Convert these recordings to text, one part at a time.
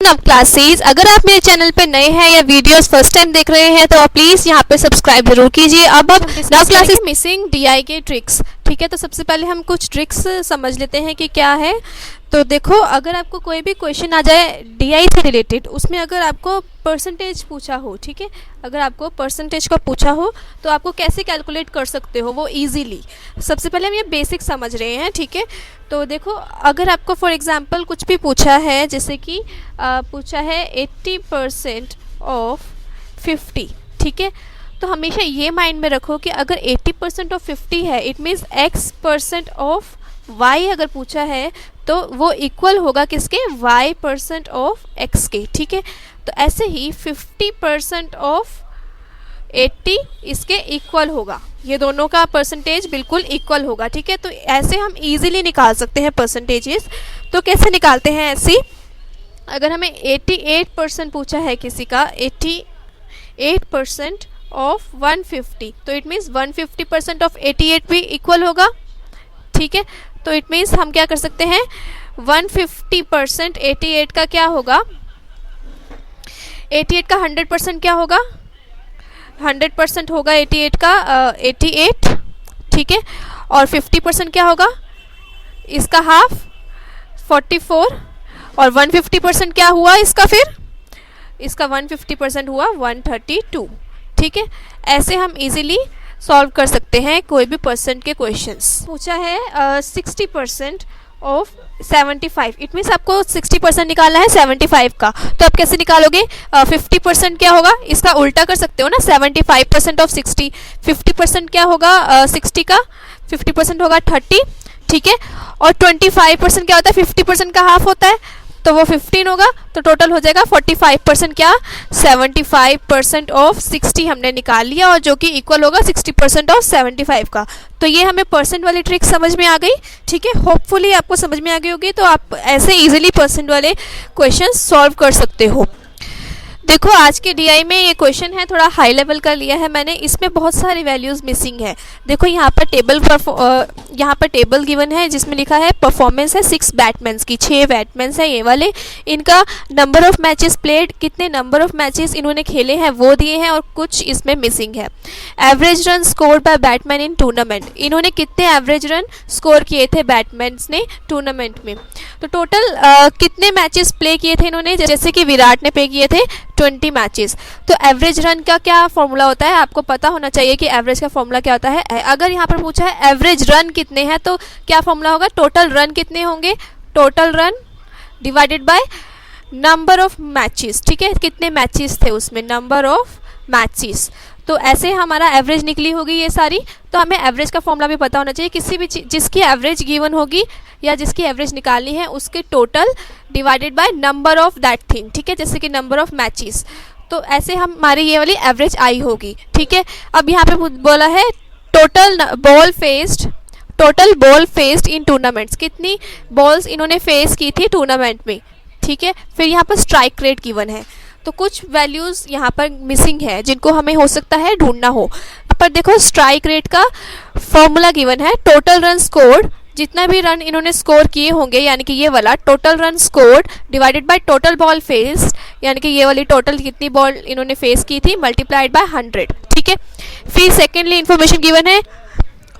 नव क्लासेस। अगर आप मेरे चैनल पे नए हैं या वीडियोस फर्स्ट टाइम देख रहे हैं तो आप प्लीज़ यहाँ पे सब्सक्राइब जरूर कीजिए। अब हम नव क्लासेस मिसिंग डीआई के ट्रिक्स, ठीक है। तो सबसे पहले हम कुछ ट्रिक्स समझ लेते हैं कि क्या है। तो देखो, अगर आपको कोई भी क्वेश्चन आ जाए डीआई से रिलेटेड, उसमें अगर आपको परसेंटेज पूछा हो, ठीक है, अगर आपको परसेंटेज का पूछा हो तो आपको कैसे कैलकुलेट कर सकते हो वो इजीली। सबसे पहले हम ये बेसिक समझ रहे हैं, ठीक है। तो देखो, अगर आपको फॉर एग्जांपल कुछ भी पूछा है, जैसे कि पूछा है 80% ऑफ 50, ठीक है, तो हमेशा ये माइंड में रखो कि अगर 80% ऑफ 50 है, it means x% of y अगर पूछा है तो वो इक्वल होगा किसके, y% ऑफ x के, ठीक है। तो ऐसे ही 50% ऑफ 80 इसके इक्वल होगा, ये दोनों का परसेंटेज बिल्कुल इक्वल होगा, ठीक है। तो ऐसे हम इजीली निकाल सकते हैं परसेंटेजेस। तो कैसे निकालते हैं ऐसे, अगर हमें 88% पूछा है किसी का, 88% ऑफ 150, तो इट मीन्स 150% ऑफ 88 भी इक्वल होगा, ठीक है। तो इट मीन्स हम क्या कर सकते हैं, 150% 88 का क्या होगा, 88 का 100% क्या होगा, 100% होगा 88 का 88, ठीक है। और 50% क्या होगा, इसका हाफ 44, और 150% क्या हुआ इसका, फिर इसका 150% हुआ 132, ठीक है। ऐसे हम इजीली सॉल्व कर सकते हैं कोई भी परसेंट के क्वेश्चंस। पूछा है 60% ऑफ 75, इट मीन्स आपको 60% निकालना है 75 का। तो आप कैसे निकालोगे, 50% क्या होगा, इसका उल्टा कर सकते हो ना, 75% ऑफ 60, 50% क्या होगा 60 का, 50% होगा 30, ठीक है। और 25% क्या होता है, 50% का हाफ होता है, तो वो 15 होगा, तो टोटल हो जाएगा 45% क्या, 75% ऑफ 60 हमने निकाल लिया, और जो कि इक्वल होगा 60% ऑफ 75 का। तो ये हमें परसेंट वाली ट्रिक समझ में आ गई, ठीक है। होपफुली आपको समझ में आ गई होगी, तो आप ऐसे इजीली परसेंट वाले क्वेश्चन सॉल्व कर सकते हो। देखो, आज के डीआई में ये क्वेश्चन है, थोड़ा हाई लेवल का लिया है मैंने, इसमें बहुत सारी वैल्यूज़ मिसिंग है। देखो, यहाँ पर टेबल गिवन है जिसमें लिखा है परफॉर्मेंस है 6 बैट्समैन की, 6 बैट्समैन है ये वाले, इनका नंबर ऑफ मैचेस प्लेड, कितने नंबर ऑफ मैचेस इन्होंने खेले हैं वो दिए हैं, और कुछ इसमें मिसिंग है। Average run score bye batsman इन टूर्नामेंट, इन्होंने कितने एवरेज रन स्कोर किए थे बैट्समैन ने टूर्नामेंट में। तो टोटल कितने मैचेस प्ले किए थे इन्होंने, जैसे कि विराट ने प्ले किए थे 20 मैचेस। तो एवरेज रन का क्या फॉर्मूला होता है, आपको पता होना चाहिए कि एवरेज का फॉर्मूला क्या होता है। अगर यहाँ पर पूछा है एवरेज रन कितने हैं, तो क्या फॉर्मूला होगा, टोटल रन कितने होंगे, total run divided by number of matches, ठीक है, कितने मैचेस थे उसमें, नंबर ऑफ मैचेस। तो ऐसे हमारा एवरेज निकली होगी ये सारी। तो हमें एवरेज का फॉर्मूला भी पता होना चाहिए, किसी भी जिसकी एवरेज गिवन होगी या जिसकी एवरेज निकालनी है, उसके total divided by number of that thing, ठीक है, जैसे कि नंबर ऑफ मैचेस। तो ऐसे हमारी ये वाली एवरेज आई होगी, ठीक है। अब यहाँ पे बोला है total ball faced in tournaments, कितनी बॉल्स इन्होंने फेस की थी टूर्नामेंट में, ठीक है। फिर यहाँ पर स्ट्राइक रेट गिवन है, तो कुछ वैल्यूज़ यहाँ पर मिसिंग है जिनको हमें हो सकता है ढूंढना हो। पर देखो, स्ट्राइक रेट का फॉर्मूला गिवन है, टोटल रन स्कोर्ड, जितना भी रन इन्होंने स्कोर किए होंगे, यानी कि ये वाला total run scored divided by total ball faced, यानी कि ये वाली टोटल कितनी बॉल इन्होंने फेस की थी, मल्टीप्लाइड बाय 100, ठीक है। फिर सेकेंडली इंफॉर्मेशन गिवन है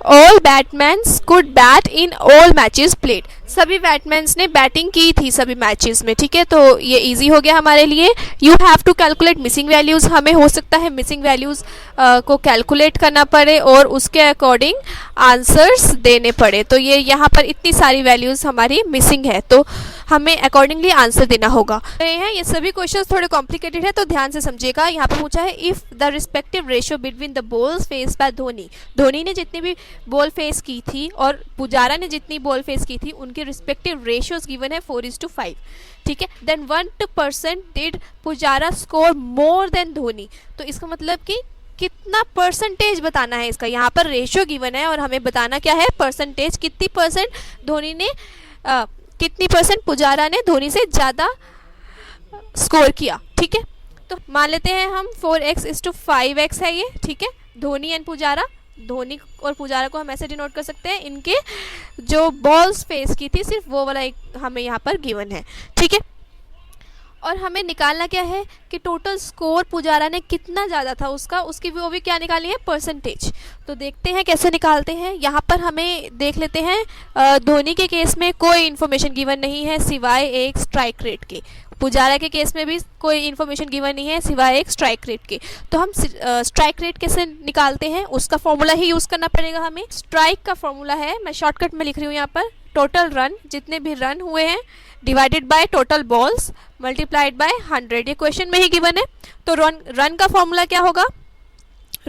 all batsmen could bat in all matches played, सभी बैट्समैन्स ने बैटिंग की थी सभी मैचेस में, ठीक है। तो ये इजी हो गया हमारे लिए। You have to calculate missing values, हमें हो सकता है मिसिंग वैल्यूज़ को कैलकुलेट करना पड़े और उसके अकॉर्डिंग आंसर्स देने पड़े। तो ये यहाँ पर इतनी सारी वैल्यूज़ हमारी मिसिंग है, तो हमें अकॉर्डिंगली आंसर देना होगा। ये सभी क्वेश्चन थोड़े कॉम्प्लिकेटेड है, तो ध्यान से समझिएगा। यहाँ पर पूछा है if the respective ratio between the balls face by Dhoni ने जितनी भी बॉल फेस की थी और पुजारा ने जितनी बॉल फेस की थी, उनके रिस्पेक्टिव रेशियोज गिवन है 4:5, ठीक है। Then 1% did Pujara score more than Dhoni, तो इसका मतलब कि कितना परसेंटेज बताना है इसका। यहाँ पर रेशियो गिवन है और हमें बताना क्या है, परसेंटेज, कितनी परसेंट धोनी ने कितनी परसेंट पुजारा ने धोनी से ज़्यादा स्कोर किया, ठीक है। तो मान लेते हैं हम 4x/5x है ये, ठीक है। धोनी एंड पुजारा, धोनी और पुजारा को हम ऐसे डिनोट कर सकते हैं, इनके जो बॉल्स फेस की थी सिर्फ वो वाला एक हमें यहाँ पर गिवन है, ठीक है। और हमें निकालना क्या है कि टोटल स्कोर पुजारा ने कितना ज़्यादा था उसकी वो भी क्या निकालनी है, परसेंटेज। तो देखते हैं कैसे निकालते हैं। यहाँ पर हमें देख लेते हैं, धोनी के केस में कोई इन्फॉर्मेशन गिवन नहीं है सिवाय एक स्ट्राइक रेट के, पुजारा के केस में भी कोई इन्फॉर्मेशन गिवन नहीं है सिवाय एक स्ट्राइक रेट के। तो हम स्ट्राइक रेट कैसे निकालते हैं, उसका फॉर्मूला ही यूज़ करना पड़ेगा हमें। स्ट्राइक का फॉर्मूला है, मैं शॉर्टकट में लिख रही हूँ यहाँ पर, टोटल रन, जितने भी रन हुए हैं divided by total balls multiplied by 100। ये क्वेश्चन में ही गिवन है। तो रन का फॉर्मूला क्या होगा,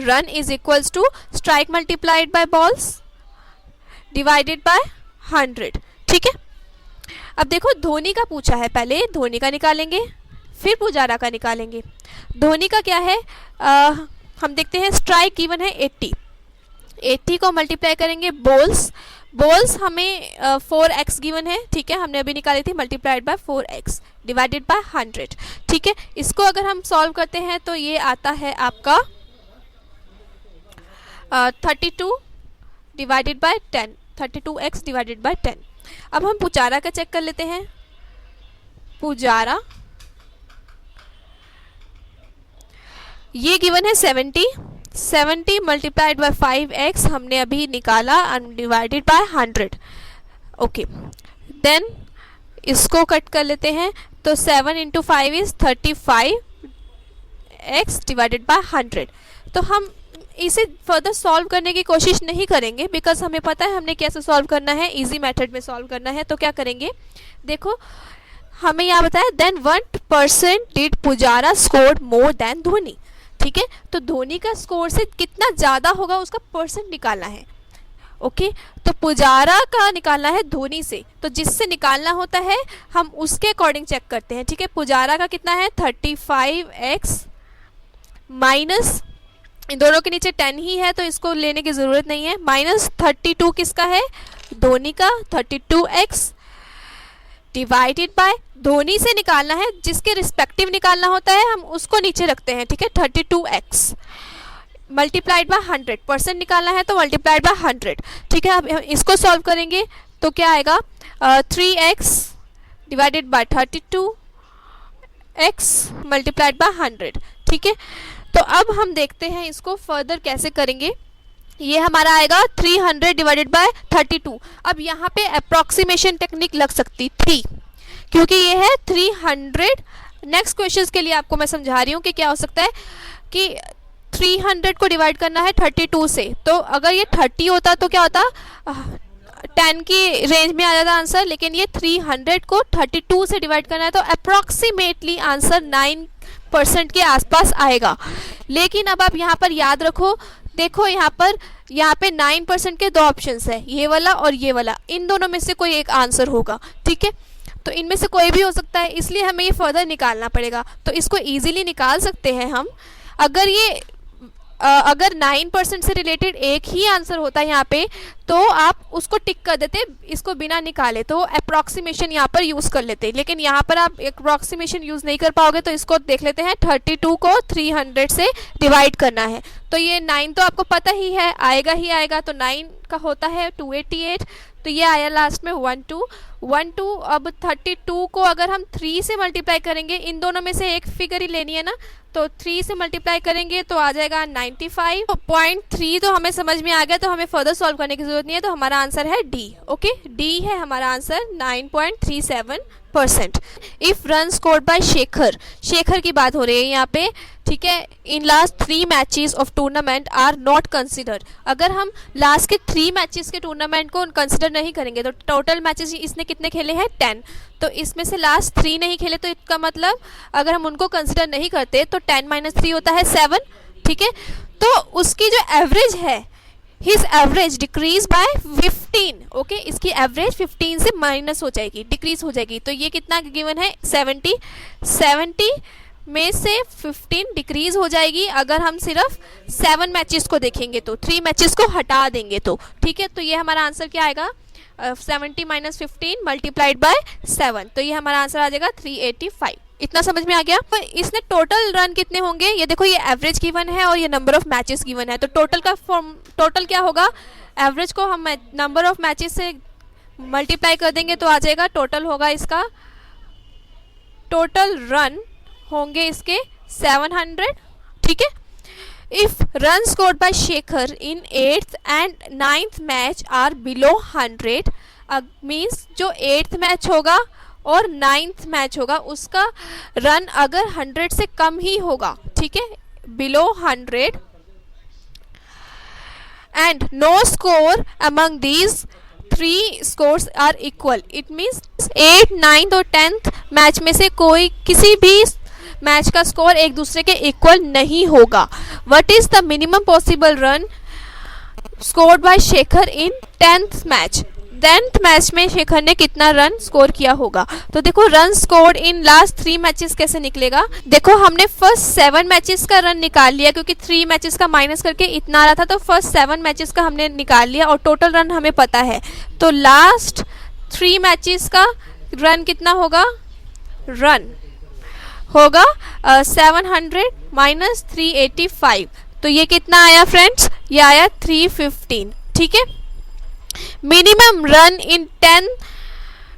run is equals to strike multiplied by balls divided by 100। ठीक है, अब देखो धोनी का पूछा है, पहले धोनी का निकालेंगे फिर पुजारा का निकालेंगे। धोनी का क्या है, हम देखते हैं स्ट्राइक गिवन है 80 को मल्टीप्लाई करेंगे बॉल्स हमें 4x गिवन है, ठीक है, हमने अभी निकाली थी, multiplied by 4x divided by 100। ठीक है, इसको अगर हम सॉल्व करते हैं तो ये आता है आपका 32 divided by 10, 32x divided by 10। अब हम पुजारा का चेक कर लेते हैं। पुजारा ये गिवन है 70 मल्टीप्लाइड बाय 5x हमने अभी निकाला डिवाइडेड बाय 100। ओके, देन इसको कट कर लेते हैं, तो 7 into 5 is 35x divided by 100। तो हम इसे फर्दर सॉल्व करने की कोशिश नहीं करेंगे बिकॉज हमें पता है हमने कैसे सॉल्व करना है, इजी मेथड में सॉल्व करना है। तो क्या करेंगे, देखो हमें यहाँ बताया then 1% did Pujara score more than Dhoni. ठीक है, तो धोनी का स्कोर से कितना ज़्यादा होगा उसका परसेंट निकालना है। ओके, तो पुजारा का निकालना है धोनी से, तो जिससे निकालना होता है हम उसके अकॉर्डिंग चेक करते हैं। ठीक है, पुजारा का कितना है 35x माइनस, इन दोनों के नीचे 10 ही है तो इसको लेने की ज़रूरत नहीं है, माइनस 32 किसका है, धोनी का, 32x डिवाइडेड बाय, धोनी से निकालना है, जिसके रिस्पेक्टिव निकालना होता है हम उसको नीचे रखते हैं। ठीक है, 32x मल्टीप्लाइड बाय 100, परसेंट निकालना है तो मल्टीप्लाइड बाय 100। ठीक है, अब इसको सॉल्व करेंगे तो क्या आएगा, 3x divided by 32x multiplied by 100। ठीक है, तो अब हम देखते हैं इसको फर्दर कैसे करेंगे। ये हमारा आएगा 300 डिवाइडेड बाय 32। अब यहाँ पे अप्रॉक्सीमेशन टेक्निक लग सकती थी क्योंकि ये है 300। नेक्स्ट क्वेश्चन के लिए आपको मैं समझा रही हूँ कि क्या हो सकता है कि 300 को डिवाइड करना है 32 से, तो अगर ये 30 होता तो क्या होता, 10 की रेंज में आ जाता आंसर, लेकिन ये 300 को 32 से डिवाइड करना है तो अप्रॉक्सीमेटली आंसर 9% के आसपास आएगा। लेकिन अब आप यहाँ पर याद रखो, देखो यहाँ पे 9% के दो ऑप्शंस है, ये वाला और ये वाला, इन दोनों में से कोई एक आंसर होगा। ठीक है, तो इनमें से कोई भी हो सकता है, इसलिए हमें ये फर्दर निकालना पड़ेगा। तो इसको इजीली निकाल सकते हैं हम, अगर 9% से रिलेटेड एक ही आंसर होता है यहाँ पे तो आप उसको टिक कर देते, इसको बिना निकाले, तो अप्रॉक्सीमेशन यहाँ पर यूज़ कर लेते। लेकिन यहाँ पर आप अप्रॉक्सीमेशन यूज़ नहीं कर पाओगे, तो इसको देख लेते हैं, 32 को 300 से डिवाइड करना है। तो ये 9 तो आपको पता ही है, आएगा ही आएगा, तो 9 का होता है 288, तो ये आया लास्ट में 12। अब 32 को अगर हम 3 से मल्टीप्लाई करेंगे, इन दोनों में से एक फिगर ही लेनी है ना, तो 3 से मल्टीप्लाई करेंगे तो आ जाएगा 95.3। तो हमें समझ में आ गया, तो हमें फर्दर सॉल्व करने की जरूरत नहीं है, तो हमारा आंसर है डी। ओके, डी है हमारा answer, 9.37%। If run scored by Shekhar की बात हो रही है यहाँ पे। ठीक है, in last 3 matches of tournament are not considered. अगर हम लास्ट के 3 मैचेस के टूर्नामेंट को कंसिडर नहीं करेंगे तो टोटल मैचेस इसने कितने खेले हैं 10, तो इसमें से लास्ट 3 नहीं खेले, तो इसका मतलब अगर हम उनको कंसिडर नहीं करते तो 10 - 3 होता है 7। ठीक है, तो उसकी जो एवरेज है, his average decrease by 15। Okay, इसकी एवरेज 15 से माइनस हो जाएगी, डिक्रीज हो जाएगी। तो ये कितना गिवन है 70 में से 15 डिक्रीज हो जाएगी अगर हम सिर्फ 7 मैचेस को देखेंगे, तो 3 मैचेस को हटा देंगे तो। ठीक है, तो ये हमारा आंसर क्या आएगा, 70 - 15 मल्टीप्लाइड बाय 7, तो ये हमारा आंसर आ जाएगा 385। इतना समझ में आ गया। तो इसने टोटल रन कितने होंगे, ये देखो, ये एवरेज गिवन है और ये नंबर ऑफ मैचेस गिवन है, तो टोटल क्या होगा, एवरेज को हम नंबर ऑफ मैचेस से मल्टीप्लाई कर देंगे तो आ जाएगा, टोटल होगा इसका टोटल रन होंगे इसके 700, ठीक है। If run scored by Shekhar in 8th and 9th match are below 100, means जो 8th मैच होगा और 9th मैच होगा उसका रन अगर 100 से कम ही होगा, ठीक है, below 100, and no score among these 3 scores are equal, it means 8th, 9th और 10th मैच में से कोई किसी भी मैच का स्कोर एक दूसरे के इक्वल नहीं होगा। What is the minimum possible run scored by Shekhar in 10th match, 10th match में शेखर ने कितना रन स्कोर किया होगा। तो देखो run scored in last 3 matches कैसे निकलेगा। देखो हमने फर्स्ट 7 मैचेस का रन निकाल लिया क्योंकि 3 मैचेस का माइनस करके इतना आ रहा था, तो फर्स्ट 7 मैचेस का हमने निकाल लिया और टोटल रन हमें पता है। तो लास्ट 3 मैचेस का रन कितना होगा, रन होगा 700 माइनस 385, तो ये कितना आया फ्रेंड्स, ये आया 315, ठीक है। मिनिमम रन इन 10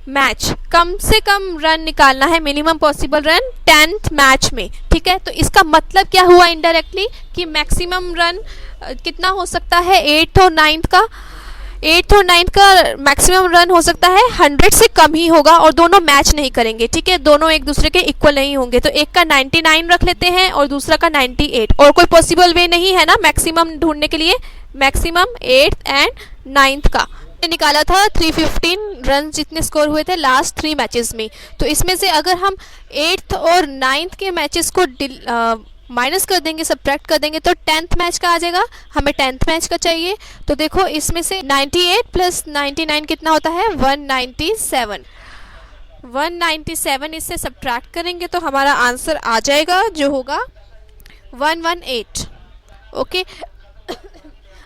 मैच, कम से कम रन निकालना है, minimum possible run 10th match में, ठीक है। तो इसका मतलब क्या हुआ इनडायरेक्टली कि मैक्सिमम रन कितना हो सकता है 8th और 9th का, 8th और 9th का मैक्सिमम रन हो सकता है 100 से कम ही होगा और दोनों मैच नहीं करेंगे, ठीक है, दोनों एक दूसरे के इक्वल नहीं होंगे। तो एक का 99 रख लेते हैं और दूसरा का 98, और कोई पॉसिबल वे नहीं है ना मैक्सिमम ढूंढने के लिए, मैक्सिमम 8th एंड 9th का निकाला था 315 रन जितने स्कोर हुए थे लास्ट 3 मैचेस में। तो इसमें से अगर हम 8th और 9th के मैचेस को माइनस कर देंगे, सब्ट्रैक्ट कर देंगे, तो 10th मैच का आ जाएगा, हमें 10th मैच का चाहिए। तो देखो इसमें से 98 प्लस 99 कितना होता है 197, 197 इससे सब्ट्रैक्ट करेंगे तो हमारा आंसर आ जाएगा जो होगा 118, ओके।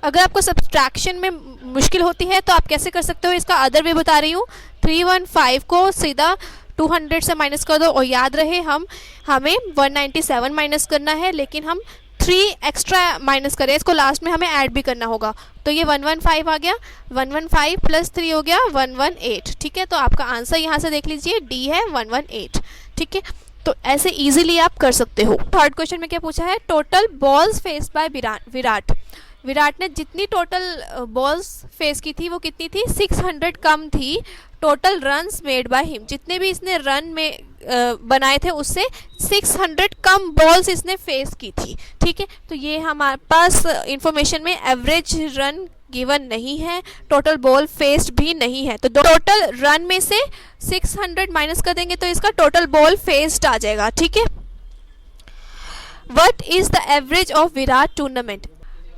अगर आपको सब्ट्रैक्शन में मुश्किल होती है तो आप कैसे कर सकते हो, इसका अदर वे बता रही हूँ। 315 को सीधा 200 से माइनस कर दो और याद रहे हमें 197 माइनस करना है, लेकिन हम 3 एक्स्ट्रा माइनस करें, इसको लास्ट में हमें ऐड भी करना होगा। तो ये 115 आ गया, 115 प्लस 3 हो गया 118, ठीक है। तो आपका आंसर यहाँ से देख लीजिए डी है 118, ठीक है। तो ऐसे इजीली आप कर सकते हो। थर्ड क्वेश्चन में क्या पूछा है, total balls faced by Virat ने जितनी टोटल बॉल्स फेस की थी वो कितनी थी, 600 कम थी। Total runs made by him, जितने भी इसने रन में बनाए थे उससे 600 कम बॉल्स इसने फेस की थी, ठीक है। तो ये हमारे पास इंफॉर्मेशन में एवरेज रन गिवन नहीं है, टोटल बॉल फेस्ड भी नहीं है। तो टोटल रन में से 600 माइनस कर देंगे तो इसका टोटल बॉल फेस्ड आ जाएगा, ठीक है। What is the average of Virat tournament,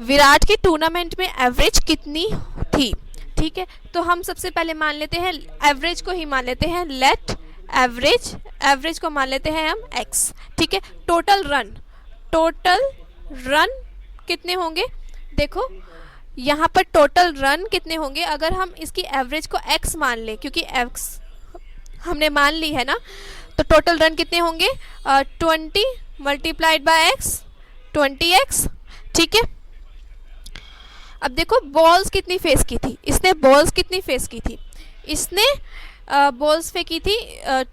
Virat की टूर्नामेंट में एवरेज कितनी थी, ठीक है। तो हम सबसे पहले मान लेते हैं एवरेज को ही मान लेते हैं, लेट एवरेज को मान लेते हैं हम x, ठीक है। टोटल रन कितने होंगे, देखो यहाँ पर टोटल रन कितने होंगे, अगर हम इसकी एवरेज को x मान लें, क्योंकि x हमने मान ली है ना, तो टोटल रन कितने होंगे 20 मल्टीप्लाइड बाय x 20x, ठीक है। अब देखो बॉल्स कितनी फेस की थी, इसने बॉल्स कितनी फेस की थी, इसने बॉल्स फेंकी थी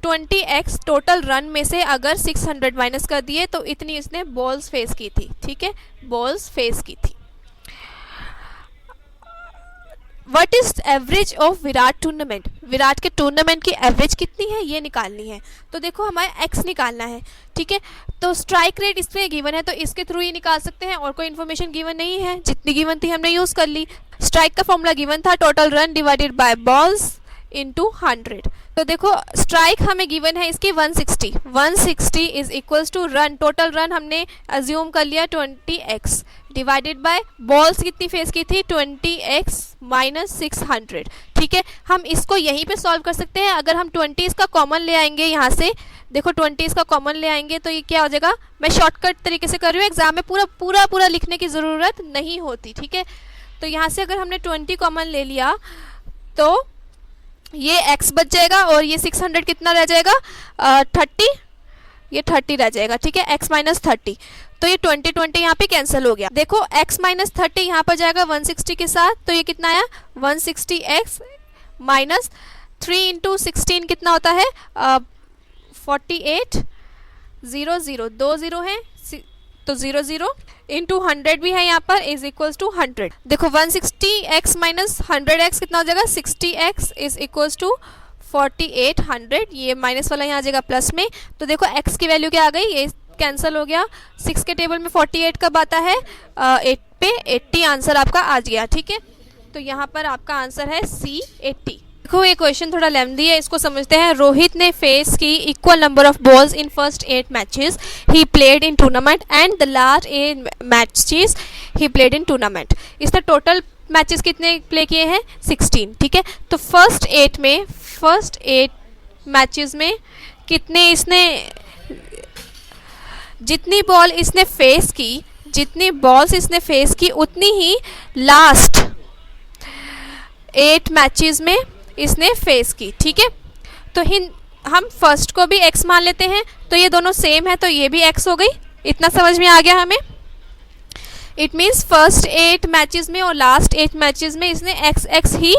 20x, टोटल रन में से अगर 600 माइनस कर दिए तो इतनी इसने बॉल्स फेस की थी, ठीक है, बॉल्स फेस की थी। What is average of Virat tournament, Virat के टूर्नामेंट की एवरेज कितनी है ये निकालनी है। तो देखो हमारे x निकालना है, ठीक है। तो स्ट्राइक रेट इसमें गिवन है तो इसके थ्रू ही निकाल सकते हैं, और कोई इन्फॉर्मेशन गिवन नहीं है, जितनी गिवन थी हमने यूज कर ली। स्ट्राइक का फॉर्मूला गिवन था total run divided by balls into 100। तो देखो स्ट्राइक हमें गिवन है इसकी 160 is equals to run, total run हमने अज्यूम कर लिया 20x डिवाइडेड बाय बॉल्स कितनी फेस की थी 20x माइनस 600, ठीक है। हम इसको यहीं पे सॉल्व कर सकते हैं, अगर हम 20 का कॉमन ले आएंगे यहाँ से, देखो 20 का कॉमन ले आएंगे तो ये क्या हो जाएगा, मैं शॉर्टकट तरीके से कर रही हूँ, एग्जाम में पूरा लिखने की ज़रूरत नहीं होती, ठीक है। तो यहाँ से अगर हमने 20 कॉमन ले लिया तो ये x बच जाएगा और ये 600 कितना रह जाएगा 30, ये 30 रह जाएगा, ठीक है, x माइनस 30। तो ये 20 यहाँ पे कैंसिल हो गया। देखो x माइनस 30 यहाँ पर जाएगा 160 के साथ, तो ये कितना आया 160x माइनस 3 इंटू 16 कितना होता है 48 0 0 2 0 है तो 0 0 इंटू 100 भी है यहाँ पर इज इक्वल्स टू 100। देखो 160x माइनस 100x कितना हो जाएगा 60x इज इक्वल्स टू 4800। ये माइनस वाला यहाँ आ जाएगा प्लस में। तो देखो x की वैल्यू क्या आ गई, ये कैंसिल हो गया। 6 के टेबल में 48 कब आता है 8 पे 80 आंसर आपका आ गया। ठीक है, तो यहाँ पर आपका आंसर है C 80। देखो ये क्वेश्चन थोड़ा लेंथी है, इसको समझते हैं। रोहित ने फेस की equal number of balls in first 8 matches he played in tournament and the last 8 matches he played in tournament. इसने टोटल मैचेस कितने प्ले किए हैं 16। ठीक है, तो फर्स्ट 8 मैचेस में कितने इसने, जितनी बॉल इसने फेस की, जितनी बॉल्स इसने फेस की उतनी ही लास्ट 8 मैचेस में इसने फेस की। ठीक है, तो हम फर्स्ट को भी x मान लेते हैं, तो ये दोनों सेम है तो ये भी x हो गई। इतना समझ में आ गया हमें। इट मीन्स फर्स्ट 8 मैचेस में और लास्ट 8 मैचेस में इसने x ही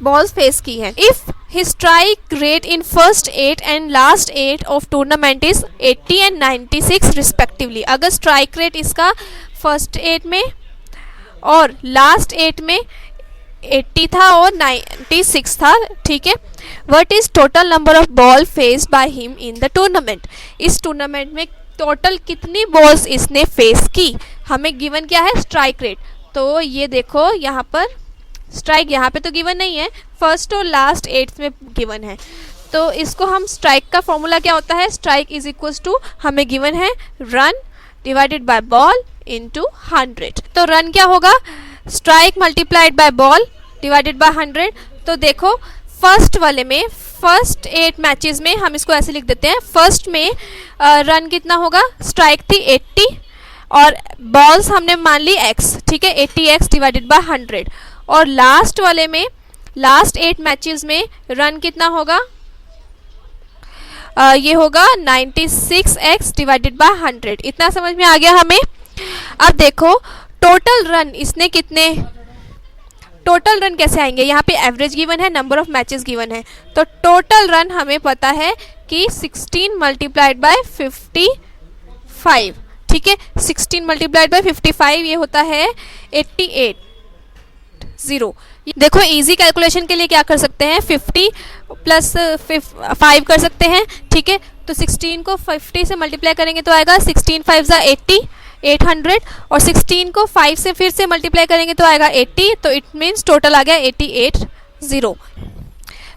बॉल्स फेस की है। If his strike rate in first 8 and last 8 of tournament is 80 and 96 respectively. अगर स्ट्राइक रेट इसका फर्स्ट 8 में और लास्ट 8 में 80 था और 96 था। ठीक है, what is total number of ball faced by him in the tournament. इस टूर्नामेंट में टोटल कितनी बॉल्स इसने फेस की। हमें गिवन क्या है स्ट्राइक रेट, तो ये देखो यहाँ पर स्ट्राइक यहाँ पे तो गिवन नहीं है, फर्स्ट और लास्ट 8 में गिवन है। तो इसको हम स्ट्राइक का फॉर्मूला क्या होता है, स्ट्राइक इज इक्वल्स टू हमें गिवन है run divided by ball into 100। तो रन क्या होगा strike multiplied by ball divided by 100। तो देखो फर्स्ट वाले में फर्स्ट 8 मैचेस में हम इसको ऐसे लिख देते हैं। फर्स्ट में रन कितना होगा, स्ट्राइक थी 80 और बॉल्स हमने मान ली x। ठीक है, 80x डिवाइडेड बाय 100। और लास्ट वाले में लास्ट 8 मैचेस में रन कितना होगा, ये होगा 96x डिवाइडेड बाय 100। इतना समझ में आ गया हमें। अब देखो टोटल रन इसने कितने, टोटल रन कैसे आएंगे, यहाँ पे एवरेज गिवन है, नंबर ऑफ मैचेस गिवन है। तो टोटल रन हमें पता है कि 16 मल्टीप्लाइड बाय 55। ठीक है, 16 मल्टीप्लाइड बाय 55 ये होता है 88 0। देखो इजी कैलकुलेशन के लिए क्या कर सकते हैं, 50 प्लस 5 कर सकते हैं। ठीक है, तो 16 को 50 से मल्टीप्लाई करेंगे तो आएगा 16 5 80 800 और 16 को 5 से फिर से मल्टीप्लाई करेंगे तो आएगा 80। तो इट मीन्स टोटल आ गया 88 0।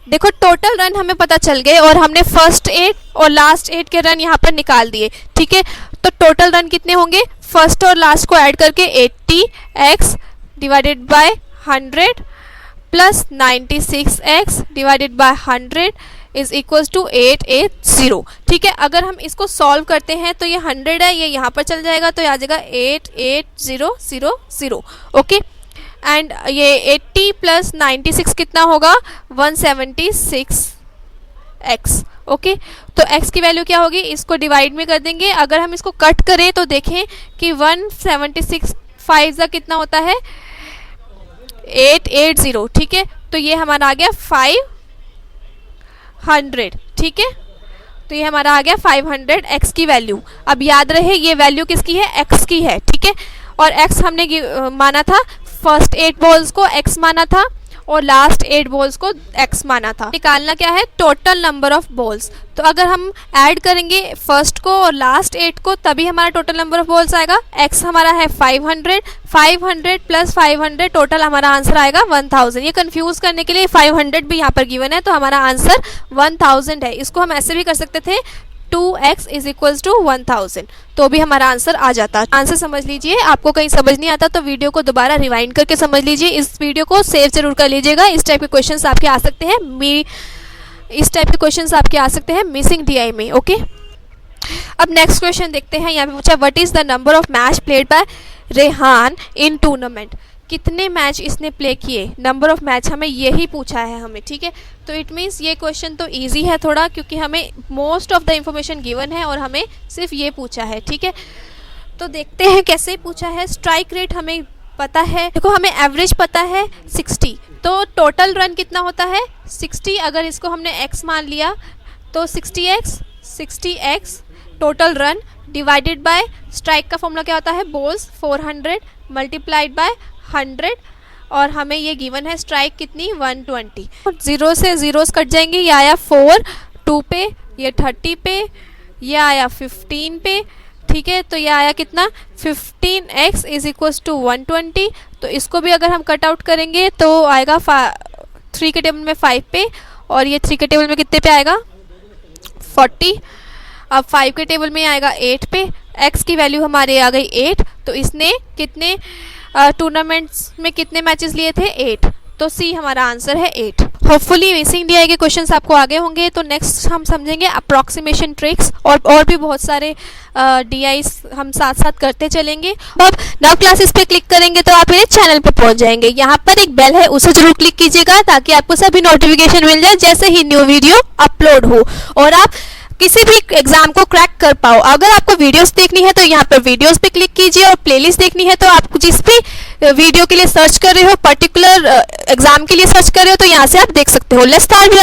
देखो टोटल रन हमें पता चल गए और हमने फर्स्ट 8 और लास्ट 8 के रन यहाँ पर निकाल दिए। ठीक है, तो टोटल रन कितने होंगे, फर्स्ट और लास्ट को ऐड करके 80x divided by 100 plus 96x divided by 100 is equals to 880। ठीक है, अगर हम इसको सॉल्व करते हैं तो ये 100 है, ये यहाँ पर चल जाएगा तो आ जाएगा 88000। ओके, एंड ये 80 प्लस 96 कितना होगा 176x। ओके, तो x की वैल्यू क्या होगी, इसको डिवाइड में कर देंगे। अगर हम इसको कट करें तो देखें कि 176 5 का कितना होता है 880। ठीक है, तो ये हमारा आ गया 500। ठीक है, तो ये हमारा आ गया 500 x की वैल्यू। अब याद रहे ये वैल्यू किसकी है, x की है। ठीक है, और x हमने माना था, फर्स्ट 8 बॉल्स को x माना था और लास्ट 8 बॉल्स को x माना था। निकालना क्या है टोटल नंबर ऑफ बॉल्स। तो अगर हम ऐड करेंगे फर्स्ट को और लास्ट 8 को तभी हमारा टोटल नंबर ऑफ बॉल्स आएगा। x हमारा है 500, 500 प्लस 500 टोटल हमारा आंसर आएगा 1000। ये कंफ्यूज करने के लिए 500 भी यहाँ पर गिवन है तो हमारा आंसर 1000 है। इसको हम ऐसे भी कर सकते थे 2x इज इक्वल्स टू 1000, तो भी हमारा आंसर आ जाता। आंसर समझ लीजिए, आपको कहीं समझ नहीं आता तो वीडियो को दोबारा रिवाइंड करके समझ लीजिए। इस वीडियो को सेव जरूर कर लीजिएगा। इस टाइप के क्वेश्चंस आपके आ सकते हैं मिसिंग DI में। ओके, अब नेक्स्ट क्वेश्चन देखते हैं। यहाँ पे पूछा what is the number of match played by Rehan in tournament. कितने मैच इसने प्ले किए, नंबर ऑफ मैच हमें यही पूछा है हमें। ठीक है, तो इट मीन्स ये क्वेश्चन तो इजी है थोड़ा, क्योंकि हमें most of the information given है और हमें सिर्फ ये पूछा है। ठीक है, तो देखते हैं कैसे पूछा है। स्ट्राइक रेट हमें पता है, देखो हमें एवरेज पता है 60, तो टोटल रन कितना होता है 60। अगर इसको हमने x मान लिया तो 60x 60x total run divided bye strike का फॉर्मूला क्या होता है, बॉल्स 400 मल्टीप्लाइड बाय 100 और हमें ये गिवन है स्ट्राइक कितनी 120। 0 से जीरोस कट जाएंगे, ये आया 4 2 पे, ये 30 पे, ये आया 15 पे, ठीक है। तो ये आया कितना 15x इज इक्वल्स टू 120। तो इसको भी अगर हम कट आउट करेंगे तो आएगा 3 के टेबल में 5 पे और ये 3 के टेबल में कितने पे आएगा 40। अब 5 के टेबल में आएगा 8 पे, x की वैल्यू हमारे आ गई 8। तो इसने कितने टूर्नामेंट्स में कितने मैचेस लिए थे 8। तो सी हमारा आंसर है 8। होपफुली मिसिंग डीआई के क्वेश्चंस आपको आगे होंगे। तो नेक्स्ट हम समझेंगे अप्रॉक्सीमेशन ट्रिक्स और भी बहुत सारे डीआईस हम साथ साथ करते चलेंगे। अब नव क्लासेस पे क्लिक करेंगे तो आप मेरे चैनल पे पहुंच जाएंगे। यहाँ पर एक बेल है, उसे जरूर क्लिक कीजिएगा ताकि आपको सभी नोटिफिकेशन मिल जाए जैसे ही न्यू वीडियो अपलोड हो और आप किसी भी एग्जाम को क्रैक कर पाओ। अगर आपको वीडियोस देखनी है तो यहाँ पर वीडियोस पे क्लिक कीजिए और प्लेलिस्ट देखनी है तो आप जिस भी वीडियो के लिए सर्च कर रहे हो, पर्टिकुलर एग्जाम के लिए सर्च कर रहे हो, तो यहाँ से आप देख सकते हो। Let's start.